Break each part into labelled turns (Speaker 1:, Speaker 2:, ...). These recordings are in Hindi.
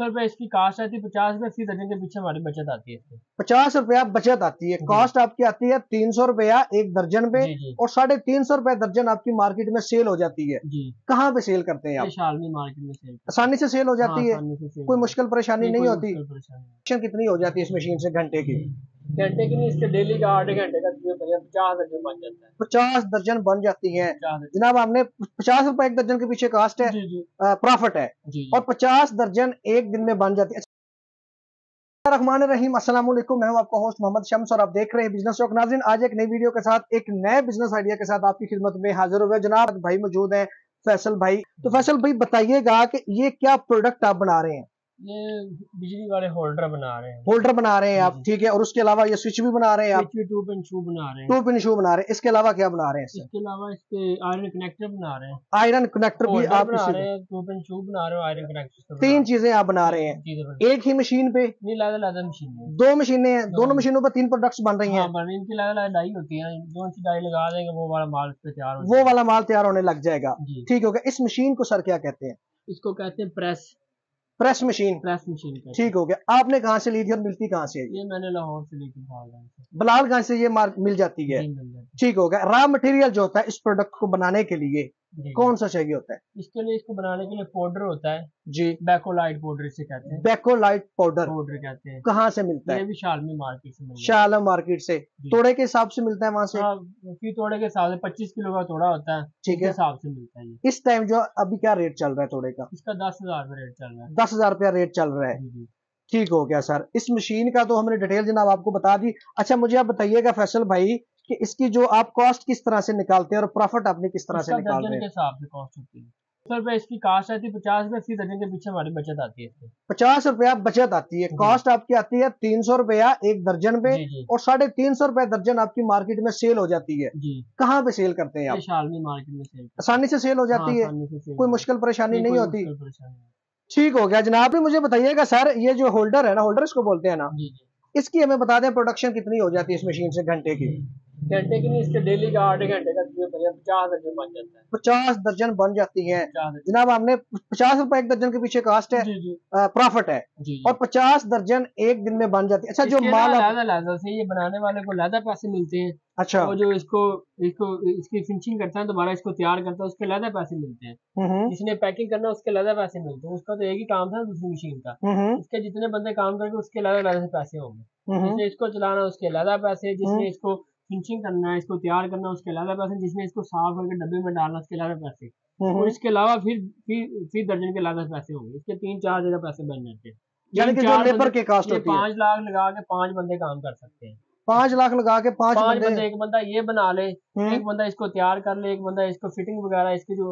Speaker 1: ₹70 इसकी कास्ट आती है, ₹50 फी दर्जन के पीछे हमारी बचत आती है इसकी।
Speaker 2: ₹50 बचत आती है। कॉस्ट आपकी आती है ₹300 एक दर्जन पे
Speaker 1: जी जी
Speaker 2: और ₹350 दर्जन आपकी मार्केट में सेल हो जाती है।
Speaker 1: जी।
Speaker 2: कहाँ पे सेल करते हैं
Speaker 1: ये
Speaker 2: आप?
Speaker 1: शालमी मार्केट में सेल करते
Speaker 2: आसानी से सेल हो
Speaker 1: हैं। हाँ,
Speaker 2: जाती है,
Speaker 1: आसानी से सेल
Speaker 2: कोई
Speaker 1: हो
Speaker 2: मुश्किल परेशानी
Speaker 1: नहीं,
Speaker 2: नहीं
Speaker 1: कोई
Speaker 2: होती।
Speaker 1: मुश्किल परेशानी नहीं।
Speaker 2: प्रोडक्शन कितनी हो जाती है इस मशीन से घंटे की?
Speaker 1: घंटे की नहीं, इसके डेली का 8 घंटे का 50 दर्जन बन जाता है।
Speaker 2: 50 दर्जन बन जाती है
Speaker 1: 50 दर्जन।
Speaker 2: जनाब। हमने ₹50 एक दर्जन के पीछे कास्ट है,
Speaker 1: जी जी
Speaker 2: प्रॉफिट है,
Speaker 1: जी
Speaker 2: और
Speaker 1: जी।
Speaker 2: 50 दर्जन एक दिन में बन जाती है। रहमान रहीम, अस्सलाम वालेकुम। मैं हूं आपका होस्ट मोहम्मद शम्स और आप देख रहे हैं बिजनेस टॉक। नाज़रीन, आज एक नई वीडियो के साथ एक नए बिजनेस आइडिया के साथ आपकी खिदमत में हाजिर हुए। जनाब भाई मौजूद हैं, फैसल भाई। तो फैसल भाई बताइएगा कि ये क्या प्रोडक्ट आप बना रहे हैं?
Speaker 1: ये बिजली वाले होल्डर बना रहे हैं।
Speaker 2: होल्डर बना रहे हैं
Speaker 1: जी
Speaker 2: आप,
Speaker 1: जी।
Speaker 2: ठीक है, और उसके अलावा ये स्विच भी बना रहे हैं आप?
Speaker 1: स्विच भी 2 पिन शू बना रहे
Speaker 2: टू
Speaker 1: हैं।
Speaker 2: पिन शू बना रहे हैं। इसके अलावा क्या बना रहे हैं इससे?
Speaker 1: इसके अलावा इसके आयरन कनेक्टर बना रहे हैं।
Speaker 2: आयरन कनेक्टर भी
Speaker 1: होल्डर
Speaker 2: आप
Speaker 1: बना
Speaker 2: इसी
Speaker 1: रहे हैं, 2 पिन शू बना रहे हो, आयरन कनेक्टर बना
Speaker 2: तीन
Speaker 1: रहे
Speaker 2: चीजें आप बना रहे
Speaker 1: हैं।
Speaker 2: हैं
Speaker 1: चीजें बना
Speaker 2: एक ही मशीन पे?
Speaker 1: नहीं, अलग-अलग मशीन है।
Speaker 2: दो मशीनें हैं, दोनों
Speaker 1: दोनों
Speaker 2: मशीनों पर 3 प्रोडक्ट्स बन रही
Speaker 1: हाँ,
Speaker 2: हैं।
Speaker 1: बन इनकी अलग-अलग डाई होती है। जो सी डाई लगा देंगे वो वाला माल पे तैयार हो
Speaker 2: वो
Speaker 1: जाएगा।
Speaker 2: वाला माल तैयार होने लग जाएगा।
Speaker 1: जी।
Speaker 2: ठीक हो गया। इस मशीन को सर क्या कहते हैं?
Speaker 1: इसको कहते हैं press.
Speaker 2: Press machine.
Speaker 1: Press machine कहते हैं।
Speaker 2: ठीक हो गया। आपने कहाँ से ली थी और मिलती कहाँ से है ये?
Speaker 1: ये मैंने लाहौर से लेके भागलपुर से।
Speaker 2: बलालगंज से ये मिल जाती है।
Speaker 1: जी, मिल जाती
Speaker 2: ठीक हो गया। रॉ मटेरियल जो होता है इस प्रोडक्ट को बनाने के लिए
Speaker 1: है। जी
Speaker 2: कौन
Speaker 1: जी।
Speaker 2: सा चाहिए होता है?
Speaker 1: इसके लिए, इसको बनाने के लिए पाउडर होता है।
Speaker 2: जी।
Speaker 1: बैकोलाइट पाउडर इसे कहते हैं।
Speaker 2: बेकोलाइट पाउडर
Speaker 1: पाउडर कहते हैं।
Speaker 2: कहाँ से मिलता
Speaker 1: ये
Speaker 2: है?
Speaker 1: भी शालमी मार्केट से मिल जाता
Speaker 2: शाह आलम मार्केट से।
Speaker 1: है। जी।
Speaker 2: तोड़े के हिसाब से मिलता है वहां से?
Speaker 1: हाँ, फी तोड़े के हिसाब से 25 किलो का तोड़ा होता है,
Speaker 2: ठीक
Speaker 1: उसके
Speaker 2: है।
Speaker 1: हिसाब से मिलता है ये।
Speaker 2: इस टाइम जो अभी क्या रेट चल रहा है तोड़े का?
Speaker 1: इसका 10,000 रेट चल रहा है।
Speaker 2: ₹10,000 रेट चल रहा है।
Speaker 1: जी जी।
Speaker 2: ठीक हो गया सर। इस मशीन का तो हमने डिटेल जनाब आपको बता दी। अच्छा, मुझे आप बताइएगा फैसल भाई कि इसकी जो आप कॉस्ट किस तरह से निकालते हैं और प्रॉफिट आपने किस तरह से
Speaker 1: इसका
Speaker 2: निकाल
Speaker 1: दर्जन
Speaker 2: रहे
Speaker 1: के
Speaker 2: हैं?
Speaker 1: हिसाब से कॉस्ट होती है। ₹100 इसकी कास्ट आती है, ₹50 फी दर्जन के पीछे हमारी बचत आती है इसकी।
Speaker 2: ₹50 बचत आती है।
Speaker 1: जी
Speaker 2: कॉस्ट आपकी आती है ₹300 एक दर्जन पे
Speaker 1: जी जी
Speaker 2: और ₹350 दर्जन आपकी मार्केट में सेल हो जाती है।
Speaker 1: जी।
Speaker 2: कहाँ पे सेल करते हैं
Speaker 1: ये
Speaker 2: आप?
Speaker 1: शालमी मार्केट में सेल करते
Speaker 2: आसानी से सेल हो
Speaker 1: हैं। हाँ,
Speaker 2: जाती है,
Speaker 1: आसानी से सेल
Speaker 2: कोई
Speaker 1: हो
Speaker 2: मुश्किल परेशानी
Speaker 1: नहीं,
Speaker 2: नहीं
Speaker 1: कोई
Speaker 2: होती।
Speaker 1: मुश्किल परेशानी नहीं।
Speaker 2: ठीक हो गया जनाब। मुझे बताइएगा सर, ये जो होल्डर है ना, होल्डर इसको बोलते हैं ना,
Speaker 1: जी जी।
Speaker 2: इसकी हमें बता दें प्रोडक्शन कितनी हो जाती है इस मशीन से घंटे की?
Speaker 1: घंटे की नहीं, इसके डेली का 8 घंटे का 50 दर्जन बन जाता है।
Speaker 2: 50 दर्जन बन जाती है
Speaker 1: 50 दर्जन।
Speaker 2: जनाब। हमने ₹50 एक दर्जन के पीछे कास्ट है,
Speaker 1: जी जी
Speaker 2: प्रॉफिट है,
Speaker 1: जी
Speaker 2: और
Speaker 1: जी।
Speaker 2: 50 दर्जन एक दिन में बन जाती है। अच्छा, जो
Speaker 1: इसके ना
Speaker 2: माल आप
Speaker 1: अलग-अलग से ये बनाने वाले को अलग पैसे मिलते हैं,
Speaker 2: अच्छा
Speaker 1: और जो इसको इसको इसकी फिनिशिंग करता है, दोबारा इसको तैयार करता है, उसके अलग पैसे मिलते हैं।
Speaker 2: हम्म
Speaker 1: जिसने पैकिंग करना है उसके अलग पैसे मिलते हैं। उसका तो एक ही काम था दूसरी मशीन का।
Speaker 2: हम्म
Speaker 1: इसके जितने बंदे काम करेंगे उसके अलग-अलग पैसे होंगे।
Speaker 2: हम्म
Speaker 1: जिसने इसको चलाना है उसके अलग पैसे,
Speaker 2: हम्म
Speaker 1: जिसने इसको फिनिशिंग करना है, इसको तैयार करना है, उसके अलग पैसे, जिसने इसको साफ करके डब्बे में डालना है उसके अलग पैसे। और
Speaker 2: हम्म।
Speaker 1: इसके अलावा फिर दर्जन के अलग पैसे होंगे। इसके 3-4 जगह पैसे बन जाते हैं।
Speaker 2: यानी कि जो
Speaker 1: 3-4
Speaker 2: लेबर
Speaker 1: बंदे,
Speaker 2: की कास्ट
Speaker 1: ये
Speaker 2: होती है
Speaker 1: 5 लाख लगा के 5 बंदे काम कर सकते हैं।
Speaker 2: 5 लाख लगा के 5
Speaker 1: 5
Speaker 2: बंदे।
Speaker 1: बंदे, एक बंदा ये बना ले,
Speaker 2: हम्म
Speaker 1: एक बंदा इसको तैयार कर ले, एक बंदा इसको फिटिंग वगैरह, इसकी जो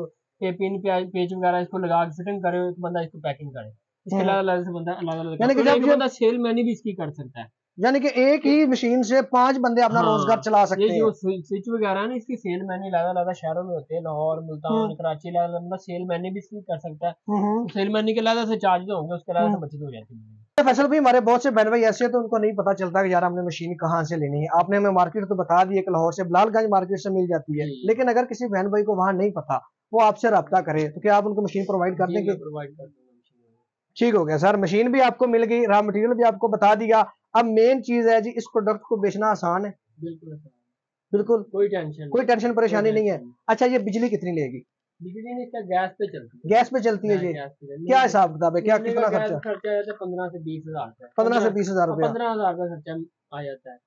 Speaker 1: पिन पेच वगैरह इसको लगा के फिटिंग करे, एक बंदा इसको पैकिंग करे। इसके
Speaker 2: हम्म।
Speaker 1: अलग अलग से बंदा अलग अलग
Speaker 2: यानी कि
Speaker 1: और
Speaker 2: जब
Speaker 1: एक
Speaker 2: ये
Speaker 1: बंदा सेल मैनी भी इसकी कर सकता है।
Speaker 2: यानी कि एक ही मशीन से 5 बंदे अपना रोजगार
Speaker 1: हाँ,
Speaker 2: चला
Speaker 1: ये
Speaker 2: सकते
Speaker 1: जो
Speaker 2: हैं।
Speaker 1: स्विच वगैरह है ना, इसकी सेल मैनी अलग अलग शहरों में होते हैं, लाहौर, मुल्तान,
Speaker 2: हम्म
Speaker 1: कराची, अलग अलग बंदा सेल मैनी भी इसकी कर सकता है।
Speaker 2: हम्म
Speaker 1: तो सेल मैनी के अलग से चार्ज होंगे, उसके अलग
Speaker 2: हम्म।
Speaker 1: से बचत हो जाती है।
Speaker 2: तो फैसल भाई, हमारे बहुत से बहन भाई ऐसे हैं तो उनको नहीं पता चलता कि यार हमने मशीन कहाँ से लेनी है। आपने हमें मार्केट तो बता दी है कि लाहौर से बलालगंज मार्केट से मिल जाती है,
Speaker 1: जी
Speaker 2: लेकिन अगर किसी बहन भाई को वहां नहीं पता, वो आपसे रब्ता करे, तो क्या आप उनको मशीन प्रोवाइड कर
Speaker 1: जी,
Speaker 2: देंगे?
Speaker 1: मैं प्रोवाइड कर दूंगा मशीन।
Speaker 2: ठीक हो गया सर। मशीन भी आपको मिल गई, रॉ मटेरियल भी आपको बता दिया। अब मेन चीज है जी, इस प्रोडक्ट को बेचना आसान है?
Speaker 1: बिल्कुल आसान।
Speaker 2: बिल्कुल
Speaker 1: कोई टेंशन
Speaker 2: कोई
Speaker 1: नहीं,
Speaker 2: टेंशन
Speaker 1: कोई
Speaker 2: परेशानी नहीं है।
Speaker 1: टेंशन नहीं।
Speaker 2: अच्छा, ये बिजली कितनी लेगी?
Speaker 1: बिजली नहीं, इसका गैस पे चलती है।
Speaker 2: गैस पे चलती है जी?
Speaker 1: गैस पे चलती
Speaker 2: क्या
Speaker 1: है।
Speaker 2: हिसाब किताब है, क्या
Speaker 1: महीने का
Speaker 2: कितना
Speaker 1: गैस
Speaker 2: खर्चा?
Speaker 1: खर्चा आ जाता है 15 से 20 हजार रुपया।
Speaker 2: 15 से 20 हजार रुपया।
Speaker 1: 15,000 का खर्चा आ जाता है।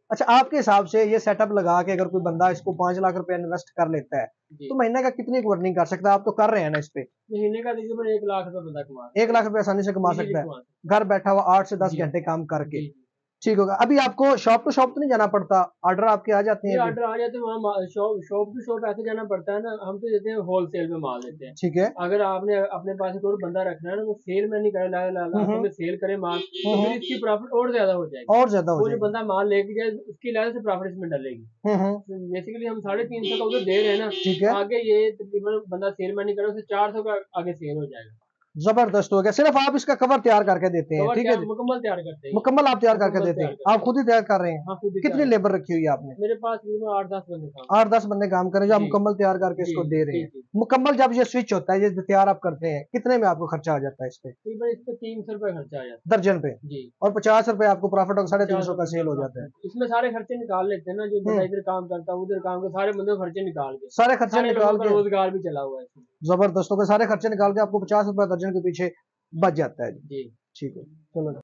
Speaker 2: अच्छा, आपके हिसाब से ये सेटअप लगा के अगर कोई बंदा इसको 5 लाख रुपया इन्वेस्ट कर लेता है
Speaker 1: जी।
Speaker 2: तो महीने का कितनी अर्निंग कर सकता है? आप तो कर रहे हैं ना इस पे।
Speaker 1: महीने का तकरीबन 1 लाख रुपया बंदा कमा
Speaker 2: 1 लाख रुपया आसानी से कमा
Speaker 1: इजीली
Speaker 2: सकता है
Speaker 1: कमा सकता
Speaker 2: घर बैठा हुआ 8 से 10
Speaker 1: है। जी
Speaker 2: घंटे काम करके।
Speaker 1: जी।
Speaker 2: ठीक होगा। अभी आपको शॉप टू शॉप तो नहीं जाना पड़ता, ऑर्डर आपके आ जाते
Speaker 1: ये
Speaker 2: हैं अभी?
Speaker 1: ऑर्डर आ जाते हैं, वहाँ शॉप टू शॉप ऐसे जाना पड़ता है ना, हम तो देते हैं होलसेल में माल देते हैं।
Speaker 2: ठीक है।
Speaker 1: अगर आपने अपने पास कोई बंदा रखना है ना, वो सेल में नहीं करे, हमें सेल करे माल, तो फिर इसकी प्रॉफिट और ज्यादा हो जाएगी।
Speaker 2: और ज्यादा हो
Speaker 1: वो जो
Speaker 2: जाएगा।
Speaker 1: बंदा माल लेके जाए उसकी लाइन से प्रॉफिट इसमें डलेगी। बेसिकली हम 350 का उधर दे रहे हैं ना,
Speaker 2: ठीक है।
Speaker 1: आगे ये तकरीबन बंदा सेल में नहीं करे, उसे 400 का आगे सेल हो जाएगा।
Speaker 2: जबरदस्त हो गया। सिर्फ आप इसका कवर तैयार करके देते हैं,
Speaker 1: कवर
Speaker 2: ठीक है
Speaker 1: तैयार
Speaker 2: जी?
Speaker 1: मुकम्मल तैयार करते हैं।
Speaker 2: मुकम्मल आप तैयार करके
Speaker 1: मुकम्मल
Speaker 2: देते
Speaker 1: तैयार
Speaker 2: हैं,
Speaker 1: करते
Speaker 2: आप खुद ही तैयार कर रहे हैं?
Speaker 1: हाँ, खुद ही
Speaker 2: कितनी
Speaker 1: तैयार
Speaker 2: लेबर रखी हुई है आपने?
Speaker 1: मेरे पास तकरीबन 8-10 बंदे काम
Speaker 2: 8-10 बंदे काम कर रहे हैं जो आप
Speaker 1: जी,
Speaker 2: मुकम्मल तैयार करके
Speaker 1: जी,
Speaker 2: इसको दे रहे
Speaker 1: जी,
Speaker 2: हैं।
Speaker 1: जी।
Speaker 2: मुकम्मल जब ये स्विच होता है, ये जो तैयार आप करते हैं, कितने में आपको खर्चा आ जाता है इस पे?
Speaker 1: तकरीबन इस पे 300 रुपए खर्चा आ जाता
Speaker 2: दर्जन पे?
Speaker 1: है। जी।
Speaker 2: और 50 रुपए आपको प्रॉफिट होगा,
Speaker 1: 50
Speaker 2: 350 का
Speaker 1: रुपए
Speaker 2: सेल
Speaker 1: का
Speaker 2: हो जाता है।
Speaker 1: प्रॉफिट। इसमें सारे खर्चे निकाल लेते हैं ना, जो बंदा
Speaker 2: हम्म,
Speaker 1: इधर काम करता है, उधर काम के सारे बंदे खर्चे निकाल के।
Speaker 2: सारे खर्चे
Speaker 1: सारे
Speaker 2: निकाल
Speaker 1: लोगों का
Speaker 2: के
Speaker 1: रोजगार भी चला हुआ है इसमें।
Speaker 2: जबरदस्त हो गए, सारे खर्चे निकाल के आपको 50 रुपए दर्जन के पीछे बच जाता है जी।
Speaker 1: जी।
Speaker 2: ठीक है, चलो।